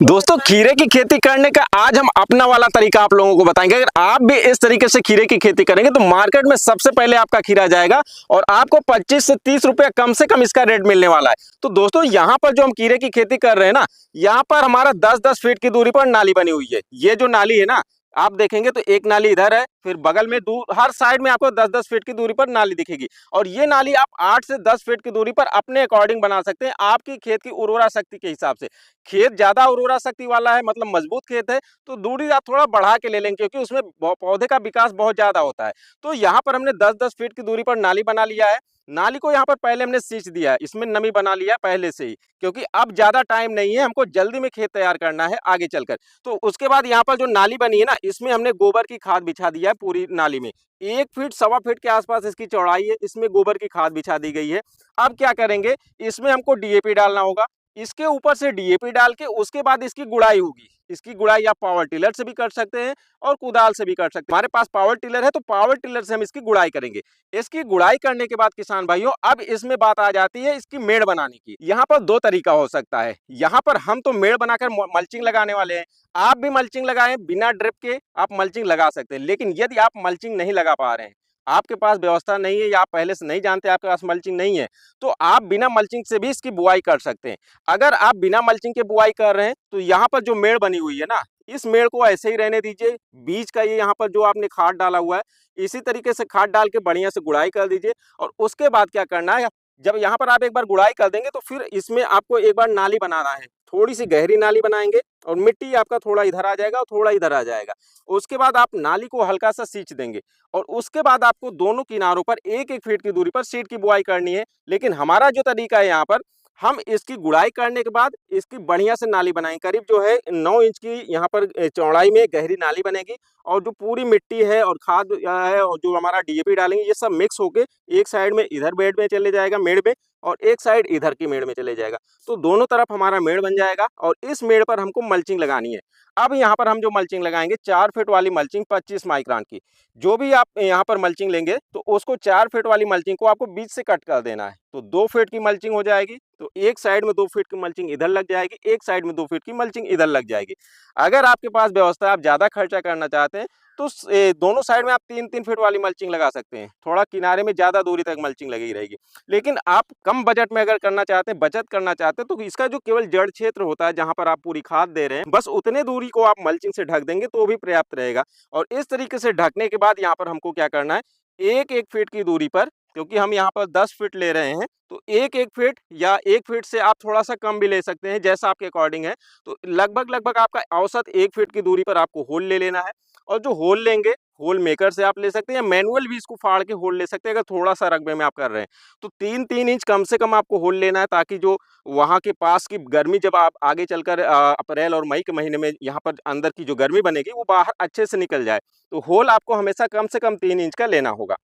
दोस्तों खीरे की खेती करने का आज हम अपना वाला तरीका आप लोगों को बताएंगे। अगर आप भी इस तरीके से खीरे की खेती करेंगे तो मार्केट में सबसे पहले आपका खीरा जाएगा और आपको 25 से 30 रुपए कम से कम इसका रेट मिलने वाला है। तो दोस्तों यहाँ पर जो हम खीरे की खेती कर रहे हैं ना, यहाँ पर हमारा 10-10 फीट की दूरी पर नाली बनी हुई है। ये जो नाली है ना, आप देखेंगे तो एक नाली इधर है, फिर बगल में दूर हर साइड में आपको 10-10 फीट की दूरी पर नाली दिखेगी और ये नाली आप 8 से 10 फीट की दूरी पर अपने अकॉर्डिंग बना सकते हैं, आपकी खेत की उर्वरा शक्ति के हिसाब से। खेत ज्यादा उर्वरा शक्ति वाला है, मतलब मजबूत खेत है, तो दूरी आप थोड़ा बढ़ा के ले लेंगे क्योंकि उसमें पौधे का विकास बहुत ज्यादा होता है। तो यहाँ पर हमने 10-10 फीट की दूरी पर नाली बना लिया है। नाली को यहाँ पर पहले हमने सींच दिया है, इसमें नमी बना लिया है पहले से ही, क्योंकि अब ज्यादा टाइम नहीं है, हमको जल्दी में खेत तैयार करना है आगे चलकर। तो उसके बाद यहाँ पर जो नाली बनी है ना, इसमें हमने गोबर की खाद बिछा दिया है पूरी नाली में। 1 फीट सवा फीट के आसपास इसकी चौड़ाई है, इसमें गोबर की खाद बिछा दी गई है। अब क्या करेंगे, इसमें हमको डीएपी डालना होगा। इसके ऊपर से डीएपी डाल के उसके बाद इसकी गुड़ाई होगी। इसकी गुड़ाई आप पावर टिलर से भी कर सकते हैं और कुदाल से भी कर सकते हैं। हमारे पास पावर टिलर है तो पावर टिलर से हम इसकी गुड़ाई करेंगे। इसकी गुड़ाई करने के बाद किसान भाइयों, अब इसमें बात आ जाती है इसकी मेड़ बनाने की। यहाँ पर दो तरीका हो सकता है। यहाँ पर हम तो मेड़ बनाकर मल्चिंग लगाने वाले हैं। आप भी मल्चिंग लगाएं, बिना ड्रिप के आप मल्चिंग लगा सकते हैं। लेकिन यदि आप मल्चिंग नहीं लगा पा रहे हैं, आपके पास व्यवस्था नहीं है या आप पहले से नहीं जानते, आपके पास मल्चिंग नहीं है, तो आप बिना मल्चिंग से भी इसकी बुआई कर सकते हैं। अगर आप बिना मल्चिंग के बुआई कर रहे हैं तो यहाँ पर जो मेड़ बनी हुई है ना, इस मेड़ को ऐसे ही रहने दीजिए। बीज का ये यहाँ पर जो आपने खाद डाला हुआ है, इसी तरीके से खाद डाल के बढ़िया से गुड़ाई कर दीजिए। और उसके बाद क्या करना है, जब यहाँ पर आप एक बार गुड़ाई कर देंगे तो फिर इसमें आपको एक बार नाली बनाना है। थोड़ी सी गहरी नाली बनाएंगे और मिट्टी आपका थोड़ा इधर आ जाएगा और थोड़ा इधर आ जाएगा। उसके बाद आप नाली को हल्का सा सींच देंगे और उसके बाद आपको दोनों किनारों पर 1-1 फीट की दूरी पर सीड की बुआई करनी है। लेकिन हमारा जो तरीका है, यहाँ पर हम इसकी गुड़ाई करने के बाद इसकी बढ़िया से नाली बनाएंगे। करीब जो है 9 इंच की यहाँ पर चौड़ाई में गहरी नाली बनेगी और जो पूरी मिट्टी है और खाद है और जो हमारा डीएपी डालेंगे, ये सब मिक्स होके एक साइड में इधर बेड में चले जाएगा, मेड़ में, और एक साइड इधर की मेड़ में चले जाएगा। तो दोनों तरफ हमारा मेड़ बन जाएगा और इस मेड़ पर हमको मल्चिंग लगानी है। अब यहाँ पर हम जो मल्चिंग लगाएंगे, 4 फीट वाली मल्चिंग 25 माइक्रोन की। जो भी आप यहाँ पर मल्चिंग लेंगे तो उसको 4 फीट वाली मल्चिंग को आपको बीच से कट कर देना है। तो 2 फीट की मल्चिंग हो जाएगी, तो एक साइड में 2 फीट की मल्चिंग इधर लग जाएगी, एक साइड में 2 फीट की मल्चिंग इधर लग जाएगी। अगर आपके पास व्यवस्था है, आप ज्यादा खर्चा करना चाहते हैं, तो दोनों साइड में आप 3-3 फीट वाली मल्चिंग लगा सकते हैं। थोड़ा किनारे में ज्यादा दूरी तक मल्चिंग लगी रहेगी। लेकिन आप कम बजट में अगर करना चाहते हैं, बचत करना चाहते हैं, तो इसका जो केवल जड़ क्षेत्र होता है जहां पर आप पूरी खाद दे रहे हैं, बस उतने दूरी को आप मल्चिंग से ढक देंगे तो भी पर्याप्त रहेगा। और इस तरीके से ढकने के बाद यहाँ पर हमको क्या करना है, 1-1 फीट की दूरी पर, क्योंकि हम यहाँ पर 10 फीट ले रहे हैं, तो 1-1 फीट या 1 फीट से आप थोड़ा सा कम भी ले सकते हैं, जैसा आपके अकॉर्डिंग है। तो लगभग आपका औसत 1 फीट की दूरी पर आपको होल ले लेना है। और जो होल लेंगे, होल मेकर से आप ले सकते हैं या मैनुअल भी इसको फाड़ के होल ले सकते हैं, अगर थोड़ा सा रकबे में आप कर रहे हैं। तो 3-3 इंच कम से कम आपको होल लेना है, ताकि जो वहाँ के पास की गर्मी जब आप आगे चलकर अप्रैल और मई के महीने में यहाँ पर अंदर की जो गर्मी बनेगी वो बाहर अच्छे से निकल जाए। तो होल आपको हमेशा कम से कम 3 इंच का लेना होगा।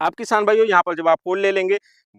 आप किसान भाइयों, यहाँ पर जब आप होल ले लेंगे,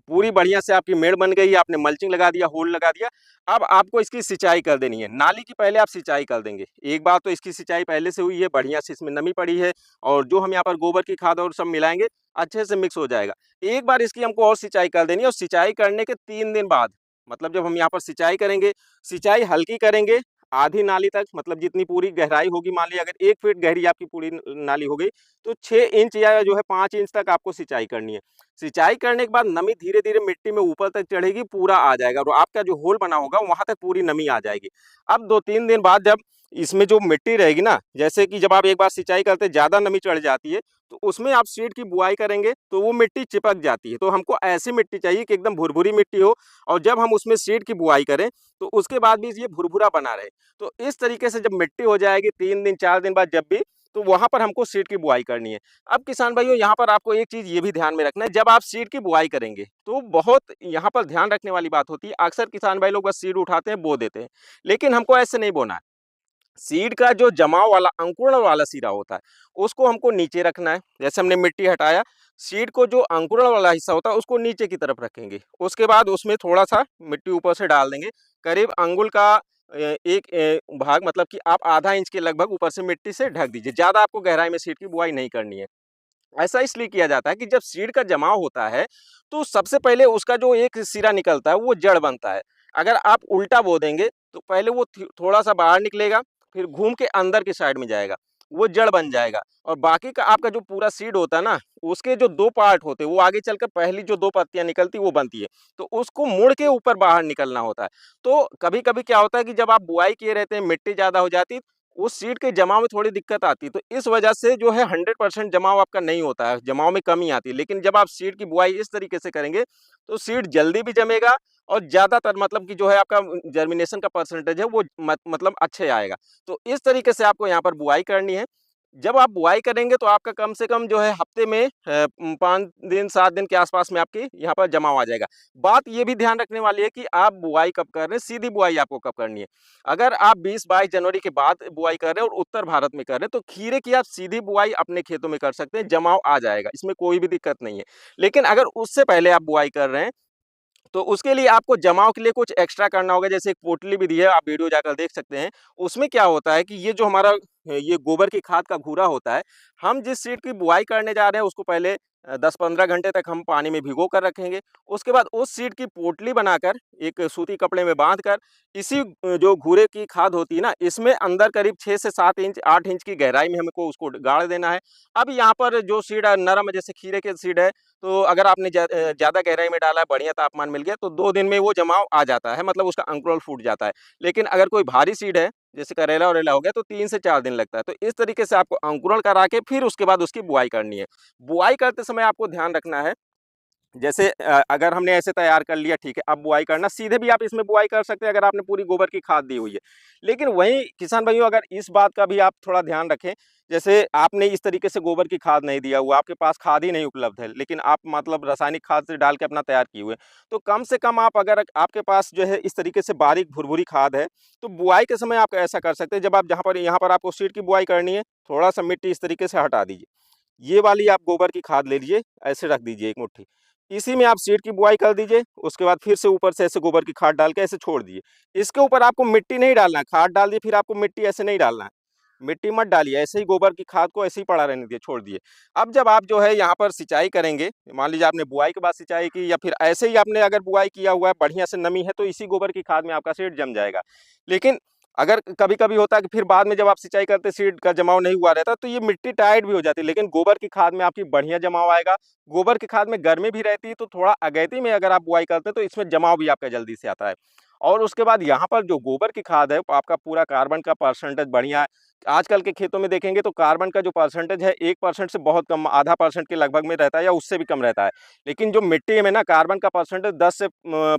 पूरी बढ़िया से आपकी मेड़ बन गई, आपने मल्चिंग लगा दिया, होल लगा दिया। अब आपको इसकी सिंचाई कर देनी है। नाली की पहले आप सिंचाई कर देंगे। एक बार तो इसकी सिंचाई पहले से हुई है, बढ़िया से इसमें नमी पड़ी है और जो हम यहाँ पर गोबर की खाद और सब मिलाएंगे, अच्छे से मिक्स हो जाएगा। एक बार इसकी हमको और सिंचाई कर देनी है और सिंचाई करने के 3 दिन बाद, मतलब जब हम यहाँ पर सिंचाई करेंगे, सिंचाई हल्की करेंगे, आधी नाली तक, मतलब जितनी पूरी गहराई होगी, मान लीजिए अगर 1 फीट गहरी आपकी पूरी नाली हो गई, तो 6 इंच या जो है 5 इंच तक आपको सिंचाई करनी है। सिंचाई करने के बाद नमी धीरे धीरे मिट्टी में ऊपर तक चढ़ेगी, पूरा आ जाएगा और आपका जो होल बना होगा वहां तक पूरी नमी आ जाएगी। अब 2-3 दिन बाद जब इसमें जो मिट्टी रहेगी ना, जैसे कि जब आप एक बार सिंचाई करते ज्यादा नमी चढ़ जाती है, तो उसमें आप सीड की बुआई करेंगे तो वो मिट्टी चिपक जाती है। तो हमको ऐसी मिट्टी चाहिए कि एकदम भुरभुरी मिट्टी हो, और जब हम उसमें सीड की बुआई करें तो उसके बाद भी ये भुरभुरा बना रहे। तो इस तरीके से जब मिट्टी हो जाएगी 3 दिन 4 दिन बाद जब भी, तो वहां पर हमको सीड की बुआई करनी है। अब किसान भाइयों, यहाँ पर आपको एक चीज ये भी ध्यान में रखना है, जब आप सीड की बुआई करेंगे तो बहुत यहाँ पर ध्यान रखने वाली बात होती है। अक्सर किसान भाई लोग बस सीड उठाते हैं, बो देते हैं, लेकिन हमको ऐसे नहीं बोना है। सीड का जो जमाव वाला अंकुरण वाला सिरा होता है, उसको हमको नीचे रखना है। जैसे हमने मिट्टी हटाया, सीड को जो अंकुरण वाला हिस्सा होता है उसको नीचे की तरफ रखेंगे। उसके बाद उसमें थोड़ा सा मिट्टी ऊपर से डाल देंगे, करीब अंगुल का एक भाग, मतलब कि आप आधा इंच के लगभग ऊपर से मिट्टी से ढक दीजिए। ज्यादा आपको गहराई में सीड की बुआई नहीं करनी है। ऐसा इसलिए किया जाता है कि जब सीड का जमाव होता है तो सबसे पहले उसका जो एक सिरा निकलता है वो जड़ बनता है। अगर आप उल्टा बो देंगे तो पहले वो थोड़ा सा बाहर निकलेगा, फिर घूम के अंदर की साइड में जाएगा, वो जड़ बन जाएगा और बाकी का आपका जो पूरा सीड होता है ना, उसके जो 2 पार्ट होते हैं वो आगे चलकर पहली जो 2 पत्तियाँ निकलती है वो बनती है। तो उसको मुड़ के ऊपर बाहर निकलना होता है। तो कभी-कभी क्या होता है कि जब आप बुआई किए रहते हैं, मिट्टी ज़्यादा हो जाती है, उस सीड के जमाव में थोड़ी दिक्कत आती है। तो इस वजह से जो है 100% जमाव आपका नहीं होता है, जमाव में कमी आती है। लेकिन जब आप सीड की बुआई इस तरीके से करेंगे, तो सीड जल्दी भी जमेगा और ज़्यादातर मतलब कि जो है आपका जर्मिनेशन का परसेंटेज है वो मतलब अच्छे आएगा। तो इस तरीके से आपको यहाँ पर बुआई करनी है। जब आप बुआई करेंगे तो आपका कम से कम जो है हफ्ते में 5 दिन 7 दिन के आसपास में आपकी यहाँ पर जमाव आ जाएगा। बात ये भी ध्यान रखने वाली है कि आप बुआई कब कर रहे हैं, सीधी बुआई आपको कब करनी है। अगर आप 20-22 जनवरी के बाद बुआई कर रहे हैं और उत्तर भारत में कर रहे हैं, तो खीरे की आप सीधी बुआई अपने खेतों में कर सकते हैं, जमाव आ जाएगा, इसमें कोई भी दिक्कत नहीं है। लेकिन अगर उससे पहले आप बुआई कर रहे हैं तो उसके लिए आपको जमाव के लिए कुछ एक्स्ट्रा करना होगा, जैसे एक पोटली विधि है, आप वीडियो जाकर देख सकते हैं। उसमें क्या होता है कि ये जो हमारा ये गोबर की खाद का घूरा होता है, हम जिस सीड की बुआई करने जा रहे हैं उसको पहले 10-15 घंटे तक हम पानी में भिगो कर रखेंगे। उसके बाद उस सीड की पोटली बनाकर एक सूती कपड़े में बाँधकर इसी जो घूरे की खाद होती है ना, इसमें अंदर करीब 6 से 7 इंच 8 इंच की गहराई में हमको उसको गाड़ देना है। अब यहाँ पर जो सीड नरम है, जैसे खीरे के सीड है, तो अगर आपने ज़्यादा गहराई में डाला है, बढ़िया तापमान मिल गया, तो 2 दिन में वो जमाव आ जाता है, मतलब उसका अंकुरण फूट जाता है। लेकिन अगर कोई भारी सीड है, जैसे करेला-वरेला हो गया, तो 3 से 4 दिन लगता है। तो इस तरीके से आपको अंकुरण करा के फिर उसके बाद उसकी बुआई करनी है। बुआई करते समय आपको ध्यान रखना है, जैसे अगर हमने ऐसे तैयार कर लिया, ठीक है, अब बुआई करना, सीधे भी आप इसमें बुआई कर सकते हैं अगर आपने पूरी गोबर की खाद दी हुई है। लेकिन वहीं किसान भाइयों, अगर इस बात का भी आप थोड़ा ध्यान रखें, जैसे आपने इस तरीके से गोबर की खाद नहीं दिया हुआ, आपके पास खाद ही नहीं उपलब्ध है, लेकिन आप मतलब रासायनिक खाद से डाल के अपना तैयार किए हुए, तो कम से कम आप अगर आपके पास जो है इस तरीके से बारीक भुरभुरी खाद है, तो बुआई के समय आप ऐसा कर सकते हैं, जब आप जहाँ पर यहाँ पर आपको सीड की बुआई करनी है, थोड़ा-सा मिट्टी इस तरीके से हटा दीजिए। ये वाली आप गोबर की खाद ले लीजिए, ऐसे रख दीजिए 1 मुट्ठी। इसी में आप सीड की बुआई कर दीजिए, उसके बाद फिर से ऊपर से ऐसे गोबर की खाद डाल के ऐसे छोड़ दीजिए। इसके ऊपर आपको मिट्टी नहीं डालना है, खाद डाल दी फिर आपको मिट्टी ऐसे नहीं डालना है। मिट्टी मत डालिए, ऐसे ही गोबर की खाद को ऐसे ही पड़ा रहने दिए, छोड़ दिए। अब जब आप जो है यहाँ पर सिंचाई करेंगे, मान लीजिए आपने बुआई के बाद सिंचाई की या फिर ऐसे ही आपने अगर बुआई किया हुआ है, बढ़िया से नमी है, तो इसी गोबर की खाद में आपका सीड जम जाएगा। लेकिन अगर कभी-कभी होता है कि फिर बाद में जब आप सिंचाई करते सीड का जमाव नहीं हुआ रहता, तो ये मिट्टी टाइट भी हो जाती है, लेकिन गोबर की खाद में आपकी बढ़िया जमाव आएगा। गोबर की खाद में गर्मी भी रहती है, तो थोड़ा अगैती में अगर आप बुआई करते हैं, तो इसमें जमाव भी आपका जल्दी से आता है। और उसके बाद यहाँ पर जो गोबर की खाद है, आपका पूरा कार्बन का परसेंटेज बढ़िया है। आजकल के खेतों में देखेंगे तो कार्बन का जो परसेंटेज है 1% से बहुत कम, आधा परसेंट के लगभग में रहता है या उससे भी कम रहता है। लेकिन जो मिट्टी में ना कार्बन का परसेंटेज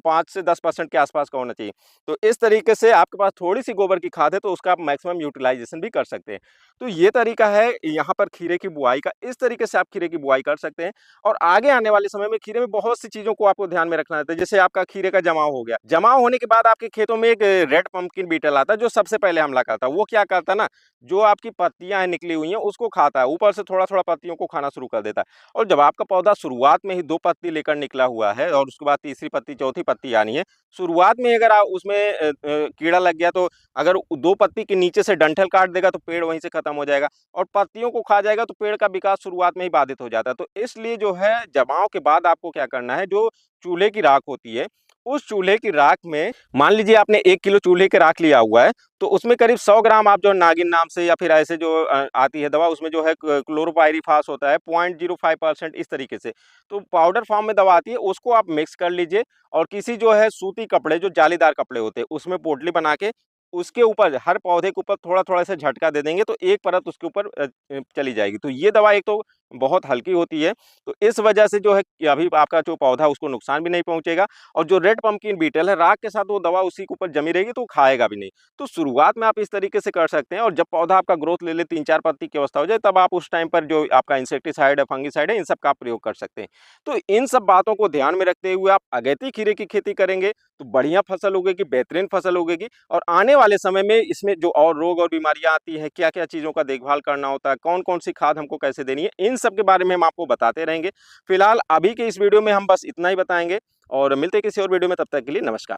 5 से 10% के आसपास का होना चाहिए। तो इस तरीके से आपके पास थोड़ी-सी गोबर की खाद है, तो उसका आप मैक्सिमम यूटिलाइज़ेशन भी कर सकते हैं। तो ये तरीका है यहाँ पर खीरे की बुआई का, इस तरीके से आप खीरे की बुआई कर सकते हैं। और आगे आने वाले समय में खीरे में बहुत सी चीज़ों को आपको ध्यान में रखना रहता है। जैसे आपका खीरे का जमाव हो गया, जमाव होने के बाद आपके खेतों में एक रेड पम्पकिन बीटल आता है, जो सबसे पहले हमला करता है। वो क्या करता है ना, जो आपकी पत्तियाँ हैं निकली हुई हैं, उसको खाता है, ऊपर से थोड़ा-थोड़ा पत्तियों को खाना शुरू कर देता है। और जब आपका पौधा शुरुआत में ही 2 पत्ती लेकर निकला हुआ है और उसके बाद तीसरी पत्ती, चौथी पत्ती आनी है, शुरुआत में अगर उसमें कीड़ा लग गया, तो अगर 2 पत्ती के नीचे से डंठल काट देगा, तो पेड़ वहीं से खत्म हो जाएगा और पत्तियों को खा जाएगा, तो पेड़ का विकास शुरुआत में ही बाधित हो जाता है। तो इसलिए जो है जमाव के बाद आपको क्या करना है, जो चूल्हे की राख होती है, उस चूल्हे की राख में मान लीजिए आपने 1 किलो चूल्हे की राख लिया हुआ है, तो उसमें करीब 100 ग्राम आप जो नागिन नाम से या फिर ऐसे जो आती है दवा, उसमें जो है क्लोरोपाइरीफास होता है 0.05% इस तरीके से। तो पाउडर फॉर्म में दवा आती है, उसको आप मिक्स कर लीजिए और किसी जो है सूती कपड़े, जो जालीदार कपड़े होते हैं, उसमें पोटली बना के उसके ऊपर, हर पौधे के ऊपर थोड़ा-थोड़ा सा झटका दे देंगे, तो एक परत उसके ऊपर चली जाएगी। तो ये दवा एक तो बहुत हल्की होती है, तो इस वजह से जो है कि अभी आपका जो पौधा है उसको नुकसान भी नहीं पहुँचेगा और जो रेड पम्पकिन बीटल है, राख के साथ वो दवा उसी के ऊपर जमी रहेगी, तो वो खाएगा भी नहीं। तो शुरुआत में आप इस तरीके से कर सकते हैं और जब पौधा आपका ग्रोथ ले ले, 3-4 पत्ती की अवस्था हो जाए, तब आप उस टाइम पर जो आपका इंसेक्टिसाइड है, फंगिसाइड है, इन सब का आप प्रयोग कर सकते हैं। तो इन सब बातों को ध्यान में रखते हुए आप अगैती खीरे की खेती करेंगे, तो बढ़िया फसल उगेगी, बेहतरीन फसल उगेगी और आने वाले समय में इसमें जो और रोग और बीमारियाँ आती हैं, क्या-क्या चीज़ों का देखभाल करना होता है, कौन-कौन सी खाद हमको कैसे देनी है, इन सब के बारे में हम आपको बताते रहेंगे। फिलहाल अभी के इस वीडियो में हम बस इतना ही बताएँगे और मिलते हैं किसी और वीडियो में, तब तक के लिए नमस्कार।